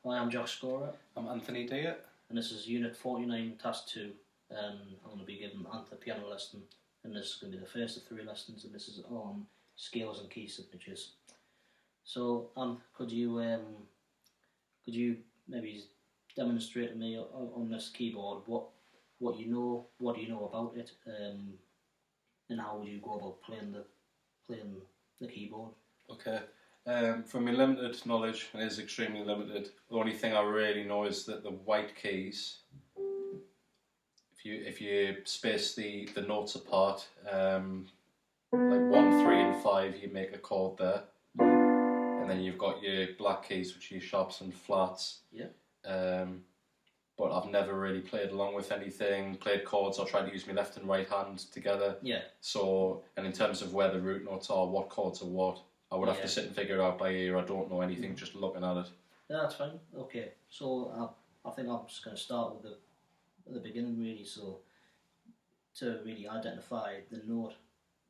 Hi, I'm Josh Scorer. I'm Anthony Deer. And this is Unit 49, Task 2. I'm going to be giving Anth a piano lesson. And this is going to be the first of 3 lessons, and this is on scales and key signatures. So, could you maybe demonstrate to me on this keyboard what do you know about it, and how would you go about playing the keyboard? Okay. From my limited knowledge, and it is extremely limited, the only thing I really know is that the white keys, if you space the notes apart, like 1, 3 and 5, you make a chord there. And then you've got your black keys, which are your sharps and flats. Yeah. But I've never really played along with anything, played chords, or tried to use my left and right hand together. Yeah. So, and in terms of where the root notes are, what chords are what, I would have to sit and figure it out by ear. I don't know anything just looking at it. Yeah, that's fine. Okay, so I think I'm just going to start with the beginning, really. So to really identify the note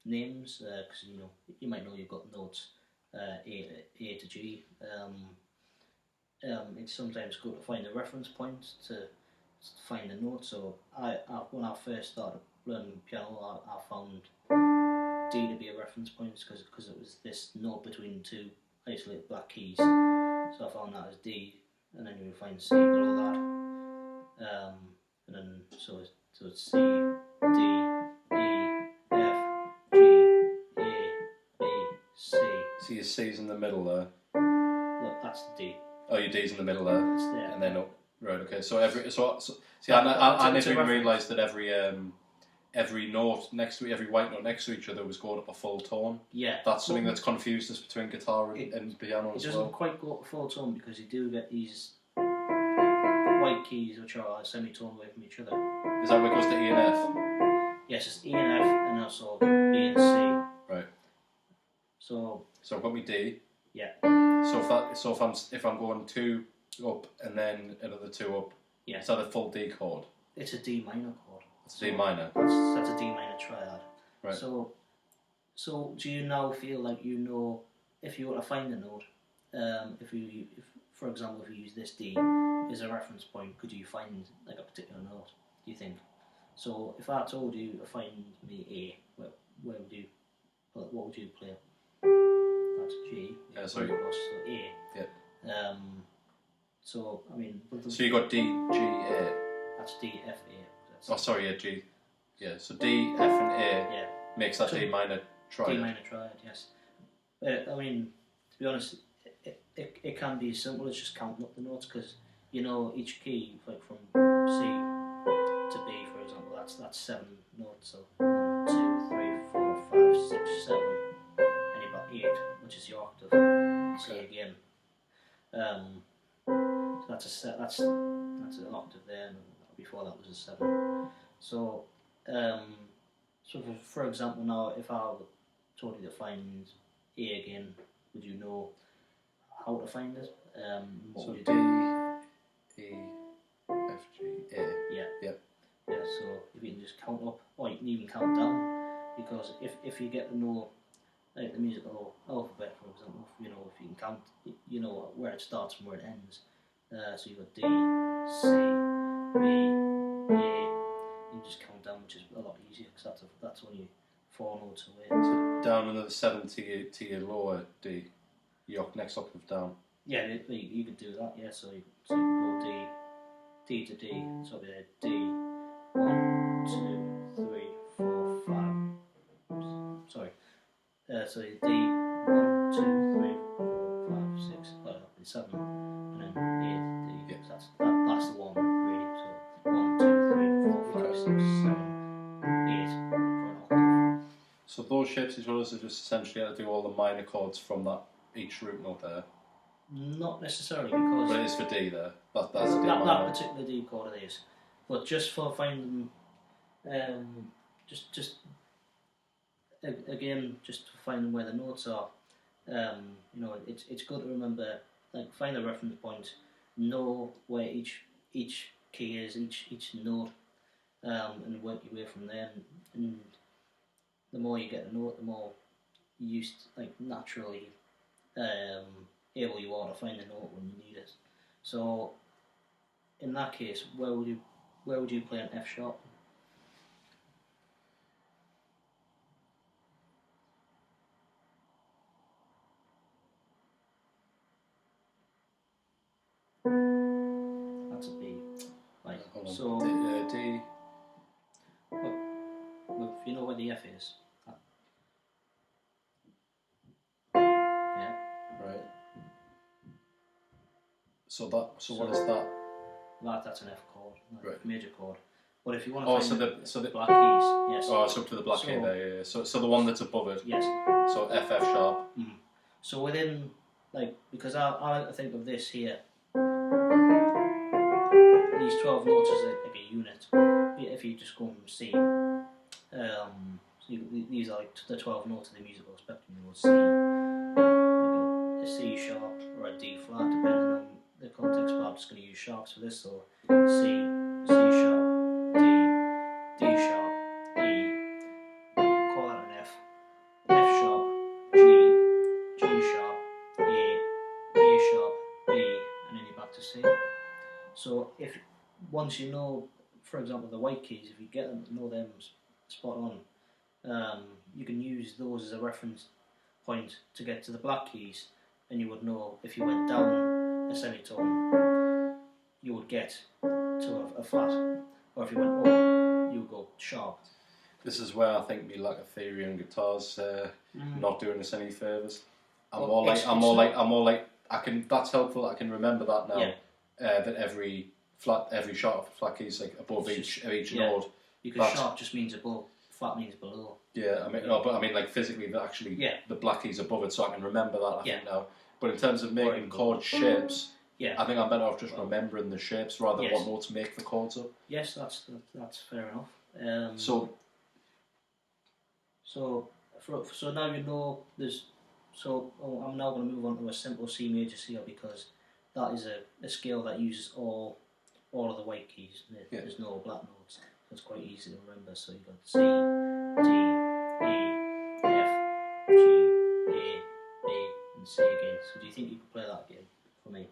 names, because you might know you've got notes A to G. It's sometimes good to find a reference point to find a note. So when I first started learning piano, I found D to be a reference point because it was this note between 2 isolated black keys. So I found that as D, and then you find C below that, and then so it's C, D, E, F, G, A, B, C. So your C's in the middle there. Look, that's D. Oh, your D's in the middle there. It's there. And then up. Right. Okay. So I never even realised that every note next to every white note next to each other was going up a full tone. Yeah. That's something that's confused us between guitar and piano as well. It doesn't quite go up a full tone because you do get these white keys which are a semitone away from each other. Is that what goes to E and F? Yes, it's E and F, and also B and C. Right. So I've got my D. Yeah. So if I'm going 2 up and then another 2 up, is that a full D chord? It's a D minor chord. It's a D minor. That's a D minor triad. Right. So do you now feel like you know if you were to find a note, if for example if you use this D as a reference point, could you find like a particular note? Do you think? So if I told you to find me A, where would you? What would you play? That's G. Yeah, sorry. So A. Yeah. So I mean. So you got D, G, A. That's D, F, A. Oh, sorry, yeah, G. Yeah, so D, F, and A makes that D minor triad. D minor triad, yes. I mean, to be honest, it can be as simple as just counting up the notes because each key, like from C to B, for example, that's 7 notes. So 1, 2, 3, 4, 5, 6, 7, and you've got 8, which is the octave. C again. So that's an octave there, and before that was a 7. So for example, now if I told you to find A again, would you know how to find it? What would you do? D, E, F, G, A. Yeah. Yep. Yeah. So if you can just count up, or you can even count down, because if you get to know like the musical alphabet, for example, if you can count, you know where it starts and where it ends. So you've got D, C, B, A. You can just count down, which is a lot easier because that's only 4 notes away. So down another 7 to your lower D, your next octave down. Yeah, you could do that. Yeah, so you can go D to D. So it'll be D 1, 2, 3, 4, 5. Sorry. So D 1, 2, 3, 4, 5, 6, 7, and then 8 D. So that's the one really. So 1, 2, 3, 4, 5, 6, 7, 8 for an octave. So those shapes as well as are just essentially how to do all the minor chords from that each root note there. Not necessarily because. But it is for D there. That's the D minor. That particular D chord it is. But just for finding, just again, just finding where the notes are. It's good to remember, like, find a reference point, know where each key is, each note, and work your way from there. And the more you get a note, the more naturally able you are to find a note when you need it. So in that case, where would you play an F sharp? That's a B. Right. Hold on. So D. look, if you know where the F is. Yeah. Right. So what is that? That's an F chord, Right. major chord. But if you want to find the black keys, yes. Oh, it's up to the black key there. Yeah. So the one that's above it. Yes. So F sharp. Mm. So within, like, because I like to think of this here, these 12 notes as like a unit. If you just go from C, so these are like the 12 notes of the musical spectrum. You will C, like a C sharp or a D flat, depending on the context. But I'm just going to use sharps for this. So C, C sharp, D sharp, E. Call that an F. F sharp, G sharp, A sharp, B, and then you're back to C. So if once you know, for example, the white keys, if you get them, know them spot on, you can use those as a reference point to get to the black keys, and you would know if you went down a semitone, you would get to a flat, or if you went up, you would go sharp. This is where I think me lack of theory on guitars not doing us any favours. I'm more like that's helpful. I can remember that now. Yeah. That every sharp of flat key is like above each note. Because sharp just means above, flat means below. Yeah, I mean, no, but I mean like physically, the black key's above it, so I can remember that. I think now. But in terms of making chord shapes, I think I'm better off just remembering the shapes rather than what notes make the chords up. Yes, that's fair enough. So now you know there's. So I'm now going to move on to a simple C major scale because that is a scale that uses all of the white keys. There's no black notes. So it's quite easy to remember. So you've got C, D, E, F, G, A, B, and C again. So do you think you could play that again for me?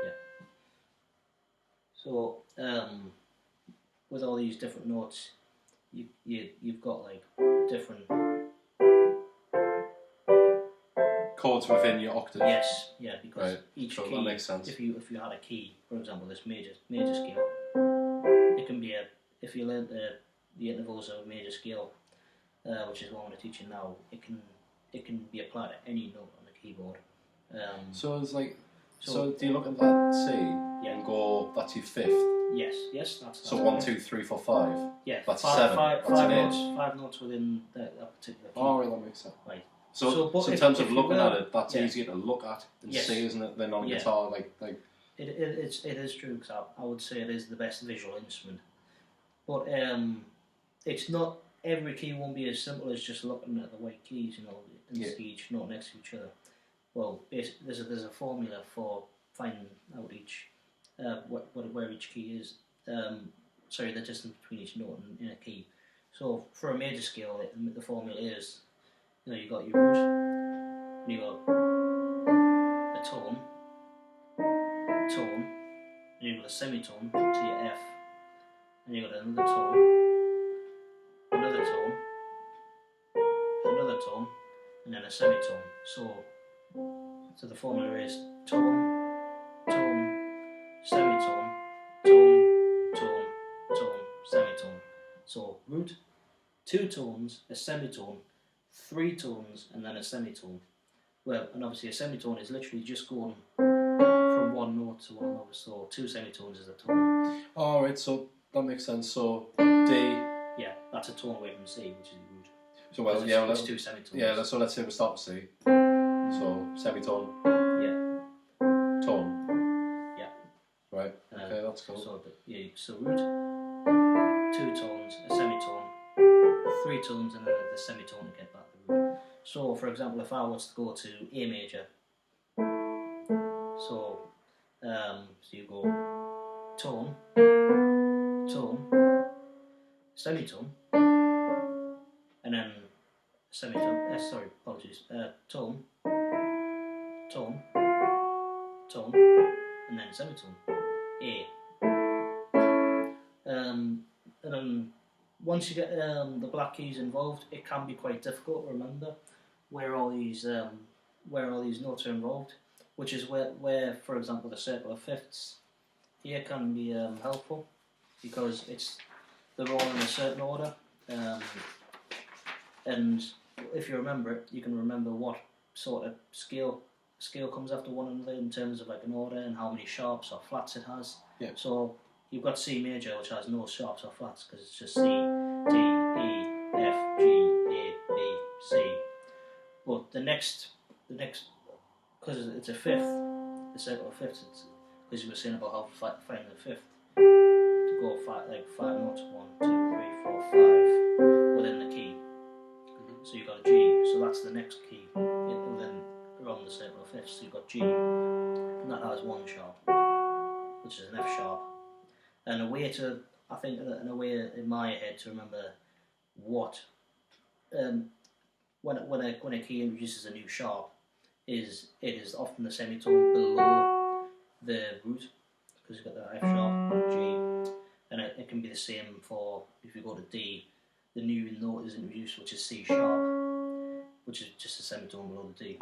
Yeah. So with all these different notes, you've got like different chords within your octave. Yes, yeah, because each so key, that makes sense. If you had a key, for example, this major scale, it can be if you learn the intervals of a major scale, which is what I'm going to teach you now, it can be applied to any note on the keyboard. So it's like, so do you look at that C and go, that's your fifth? Yes, that's so 1, 2, 3, 4, 5. Yeah, that's seven. That's an eight. Five notes within that particular key. Oh, right, that makes sense. Right. So in terms of looking at it, that's easier to look at and see, isn't it, than on a guitar? Like. It is true, because I would say it is the best visual instrument. But it's not, every key won't be as simple as just looking at the white keys, and see each note next to each other. Well, there's a formula for finding out where each key is. The distance between each note in a key. So for a major scale, the formula is, you got your root, you got a tone, and you got a semitone to your F, and you got another tone, and then a semitone. So the formula is tone, semitone, tone, semitone. So root, 2 tones, a semitone, 3 tones, and then a semitone. Well, and obviously a semitone is literally just going from one note to one note, so 2 semitones is a tone. Alright, so that makes sense. So D. Yeah, that's a tone away from C, which is root. So it's 2 semitones. Yeah, so let's say we start with C. So semitone. Yeah. Tone. Yeah. Right. Okay, that's cool. So root, 2 tones, a semitone, 3 tones, and then the semitone to get back the root. So, for example, if I was to go to A major, so you go tone, semitone, and then semitone. Sorry, apologies. Tone, tone, tone, and then semitone. A. And then once you get the black keys involved, it can be quite difficult to remember where all these notes are involved. Which is where, for example, the circle of fifths here can be helpful, because they're all in a certain order, and if you remember it, you can remember what sort of scale comes after one another in terms of like an order and how many sharps or flats it has. Yeah. So you've got C major, which has no sharps or flats because it's just C, D, E, F, G, A, B, C. But the next, because it's a fifth, the circle of fifths, because you were saying about how to find the fifth, to go five notes, 1, 2, 3, 4, 5, within the key. So you've got a G, so that's the next key, then around the circle of fifths, so you've got G, and that has 1 sharp, which is an F sharp. And a way in my head to remember what, when a key introduces a new sharp, it is often the semitone below the root, because you've got the F sharp, G, and it can be the same for if you go to D. The new note is introduced, which is C sharp, which is just a semitone below the D.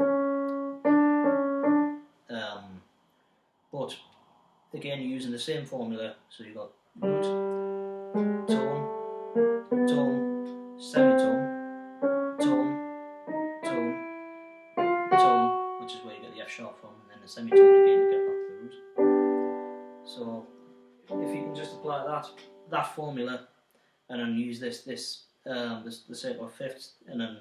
But again, you're using the same formula, so you've got root, tone, tone, semitone, tone, tone, tone, which is where you get the F sharp from, and then the semitone again to get back to the root. So if you can just apply that formula, and then use the circle of fifths, and then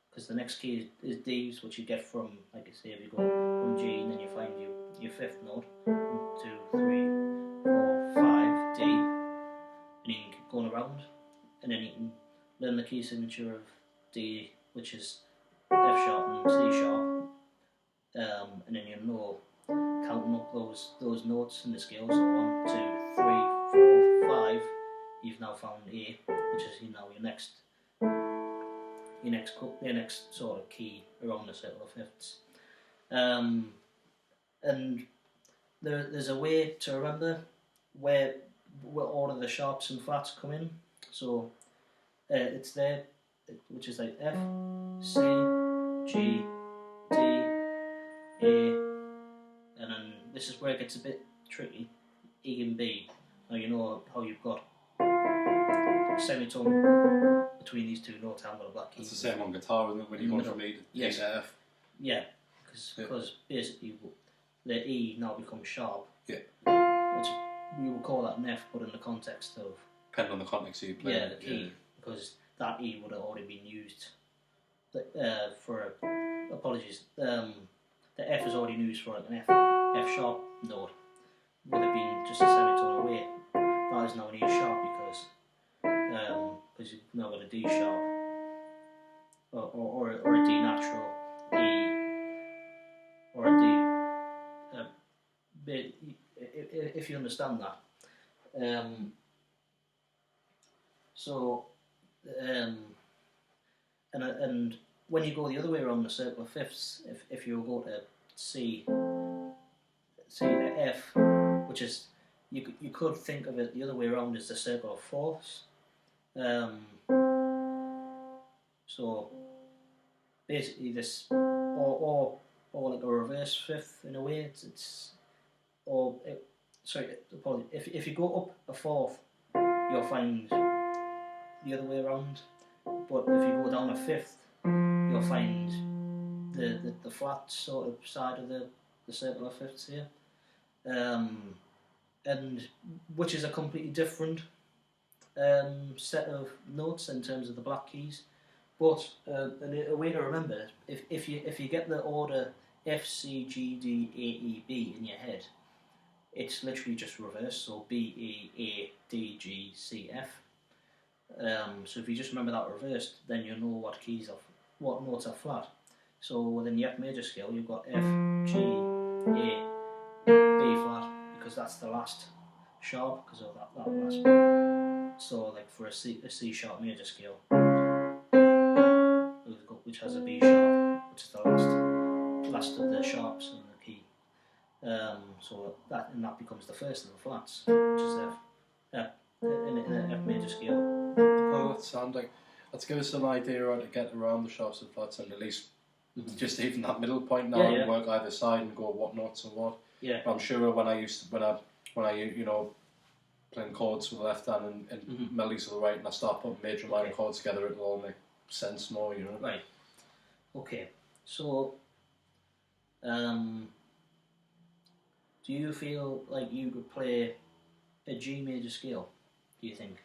because the next key is D's, which you get from, like I say, if you go from G, and then you find your fifth note, 1, 2, 3, 4, 5, D, and you can keep going around, and then you can learn the key signature of D, which is F sharp and C sharp, and then you know counting up those notes in the scale. So 1, 2, 3, 4, 5. You've now found A, which is now your next sort of key around the circle of fifths. And there's a way to remember where order the sharps and flats come in. So it's there, which is like F, C, G, D, A, and then this is where it gets a bit tricky, E and B. Now you know how you've got semitone between these two notes. I'm got a black key. It's the same on guitar, isn't it? When you go from E to F. Yeah, because basically the E now becomes sharp. Yeah. Which you would call that an F, but in the context of depending on the context you play. Yeah, the key, because that E would have already been used for. Apologies. The F is already used for like an F sharp note. Would have been just a semitone away. That is now an E sharp because you've now got a D sharp or a D natural, E, or a D. If you understand that. And when you go the other way around the circle of fifths, if you go to C to F, which is you could think of it the other way around as the circle of fourths. So basically this, or like a reverse fifth in a way. If you go up a fourth, you'll find the other way around. But if you go down a fifth, you'll find the flat sort of side of the circle of fifths here, and which is a completely different set of notes in terms of the black keys. But a way to remember, if you get the order F, C, G, D, A, E, B in your head, it's literally just reverse. So B, E, A, D, G, C, F. So if you just remember that reversed, then you know what notes are flat. So within the F major scale, you've got F, G, A, B flat, because that's the last sharp because of that last. So like for a C sharp major scale, which has a B sharp, which is the last of the sharps in the key. So that becomes the first of the flats, which is F. In an F major scale. Oh, that sounds like. Let's give us an idea how to get around the sharps and flats, and at least just even that middle point now, and work either side and go what notes and what. Yeah. But I'm sure when I you know, playing chords with the left hand and melodies with the right, and I start putting major and minor chords together, it'll all make sense more, you know. Right. Okay. So, do you feel like you could play a G major scale? Do you think?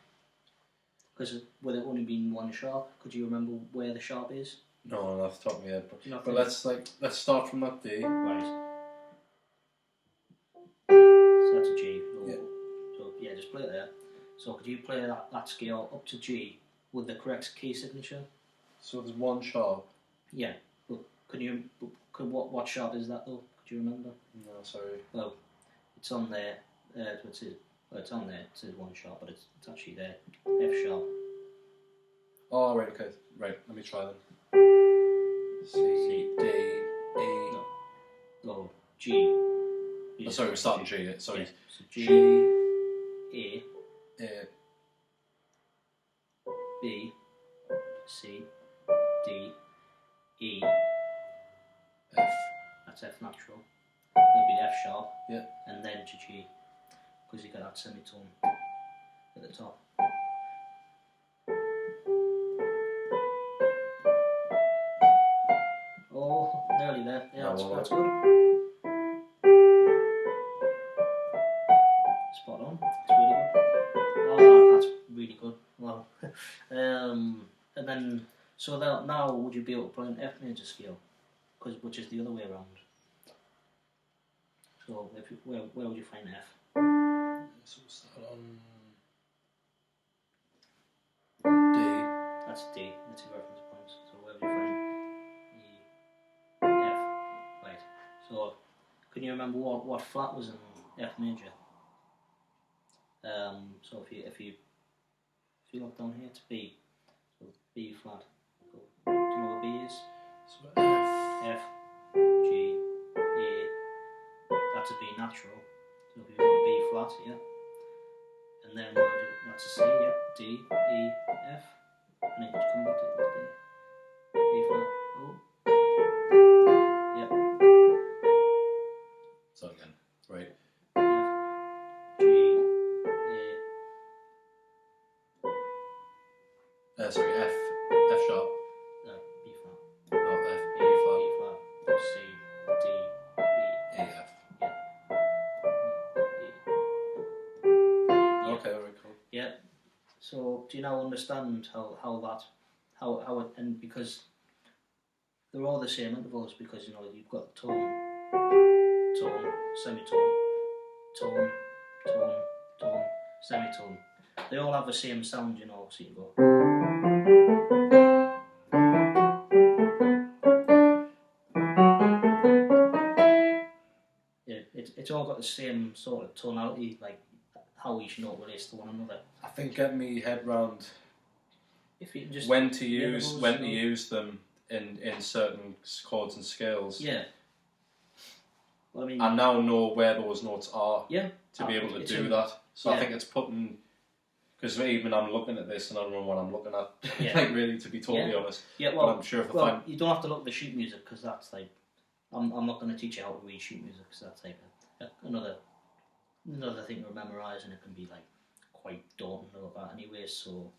Because with it only being one sharp, could you remember where the sharp is? No, not off the top of my head. But let's start from that D. Right. So that's a G. Yeah. So yeah, just play it there. So could you play that scale up to G with the correct key signature? So there's one sharp. Yeah. But what sharp is that though? Could you remember? No, sorry. Well, it's on there. It's on there. It says one sharp, but it's actually there. F sharp. Oh, right, okay. Right, let me try then. C, D, E. No, G. Oh, sorry, we're starting G. Sorry. Yeah. So G, A, B, C, D, E, F. That's F natural. It'll be F sharp. Yeah. And then to G, because you got that semitone at the top. Oh, nearly there. Yeah, that's good. Spot on. That's really good. Wow. And then, so that now would you be able to play an F major scale? Which is the other way around. So where would you find F? So we'll start on D. That's D. That's your reference points. So where would you find E, F? Right. So can you remember what flat was in F major? So if you look down here, it's B. So B flat. Do you know what B is? So F. G, A. That's a B natural. So if you go to B flat, yeah. And then that's a C, yeah. D, E, F. And then you come back to D. B flat. Oh. Yeah. So again, right. F, G, A. Sorry, F sharp. B flat. Oh, F, B flat. flat. C, D, E. A, F. Yeah. E. Okay, alright, cool. Yeah. So do you now understand how it, and because they're all the same intervals, because you know you've got tone, semitone, tone, semitone. They all have the same sound, you know, so you go. Yeah, it's all got the same sort of tonality, like how each note relates to one another. I think getting me head round If you can just when to use them in certain chords and scales. Yeah. Well, I mean, I now know where those notes are. Yeah. To be able to do that. So I think it's putting, because even I'm looking at this and I don't know what I'm looking at. Yeah. Like really, to be totally honest. Yeah. Well, but I'm sure if I find you don't have to look at the sheet music, because that's like, I'm not going to teach you how to read sheet music, because that's like another thing to memorise, and it can be like quite daunting to look at anyway. So,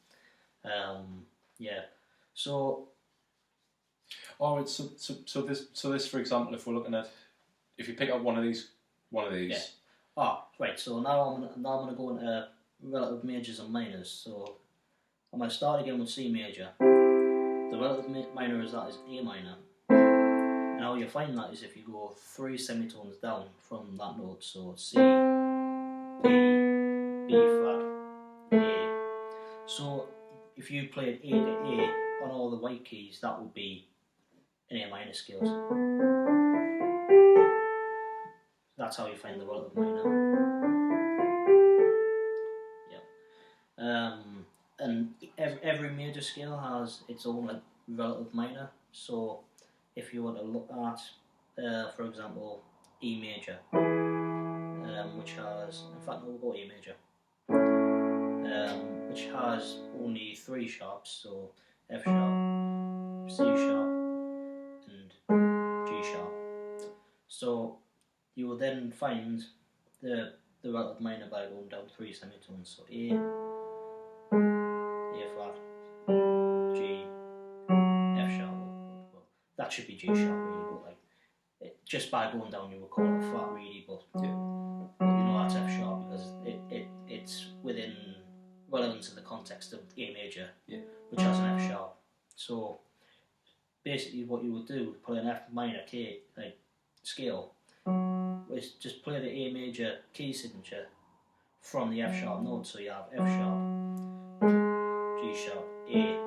yeah. So. Oh, it's so this for example, if we're looking at, if you pick up one of these. Yeah. Oh, right. So now I'm gonna go into relative majors and minors. So I'm gonna start again with C major. The relative minor is that is A minor. And how you find that is if you go 3 semitones down from that note. So C, D, B flat, A. So if you played A to A on all the white keys, that would be in A minor scales. That's how you find the relative minor. Yep. And every major scale has its own like relative minor. So if you were to look at, for example, E major, which has, in fact, no, we'll go E major, which has only 3 sharps, so F sharp, C sharp, and G sharp. So you will then find the relative minor by going down 3 semitones. So A flat, G, F sharp. Well, that should be G sharp really, but like just by going down you would call it a flat really, but you know that's F sharp because it's within relevance in the context of A major, which has an F sharp. So basically what you would do, play an F minor key scale, is just play the A major key signature from the F sharp note. So you have F sharp, G sharp, A,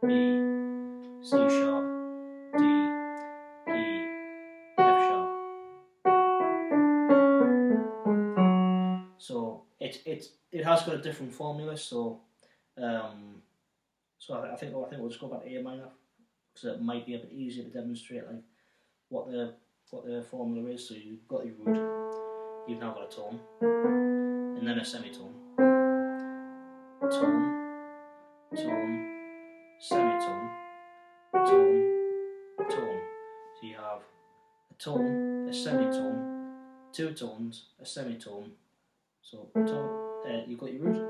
B, C sharp, D, E, F sharp. So it has got a different formula. So I think we'll just go back to A minor because it might be a bit easier to demonstrate like what the formula is. So you've got your root, you've now got a tone, and then a semitone. Tone, tone, semitone, tone, tone. So you have a tone, a semitone, 2 tones, a semitone. So you've got your root,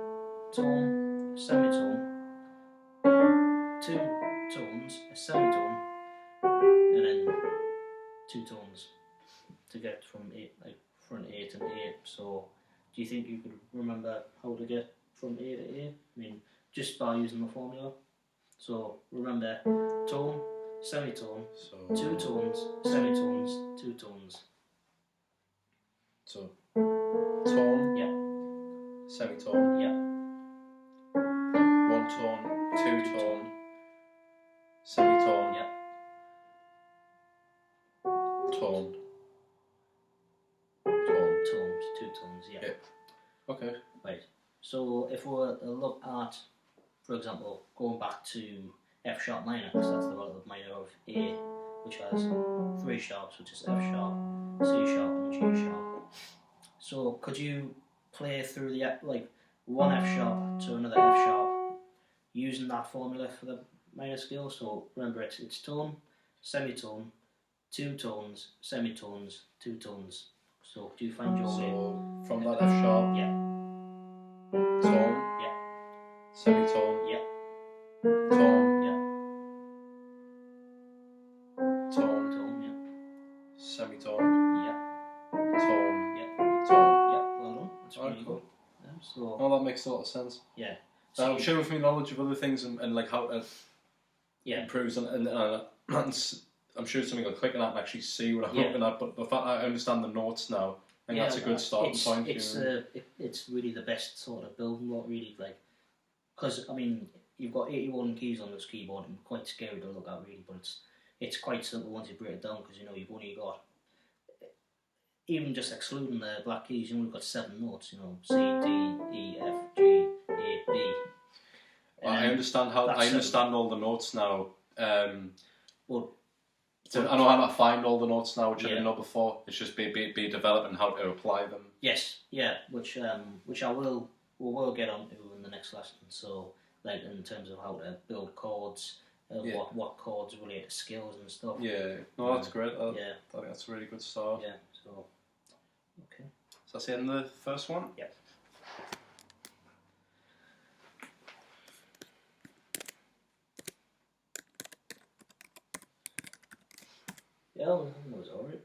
tone, semitone, 2 tones, a semitone, and then 2 tones to get from A, like from A to A. So do you think you could remember how to get from A to A? I mean, just by using the formula. So remember, tone, semitone, So 2 tones, semitones, 2 tones. So tone, Yeah, semitone, yeah, 1 tone, 2 tone, semitone, yeah. tone, Tones, 2 tones, yeah. Okay. Right. So if we were to look at, for example, going back to F sharp minor, because that's the relative minor of A, which has 3 sharps, which is F sharp, C sharp, and G sharp. So could you play through the like one F sharp to another F sharp using that formula for the minor scale? So remember, it's tone, semitone, 2 tones, semitones, 2 tones. So do you find your way? So from that F sharp, Yeah, tone, yeah, semitone, yeah, tone, yeah, tone, tone, yeah, semitone, yeah, tone, yeah, tone. yeah. Well done. That's Alright, really cool. good. Yeah, so Oh, that makes a lot of sense. yeah, I'm sure with my knowledge of other things and like how to yeah, improve and I'm sure something will click and I can actually see what I'm Yeah. looking at. But the fact I understand the notes now, I think that's a good starting point. It's really the best sort of building block, really, like, because I mean you've got 81 keys on this keyboard and quite scary to look at, really, but it's quite simple once you break it down because you know you've only got, even just excluding the black keys, you've only got 7 notes. You know, C, D, E, F, G, A, B. I understand how that's I understand all the notes now. But So I know how to find all the notes now, which I Yeah. didn't know before. It's just be developing how to apply them. yes, yeah, which I will get onto in the next lesson. So like in terms of how to build chords, Yeah. what chords relate to skills and stuff. Yeah, no, that's great. I Yeah, think that's a really good start. yeah. So okay. So that's the end of the first one. Yeah. Yeah, that was alright.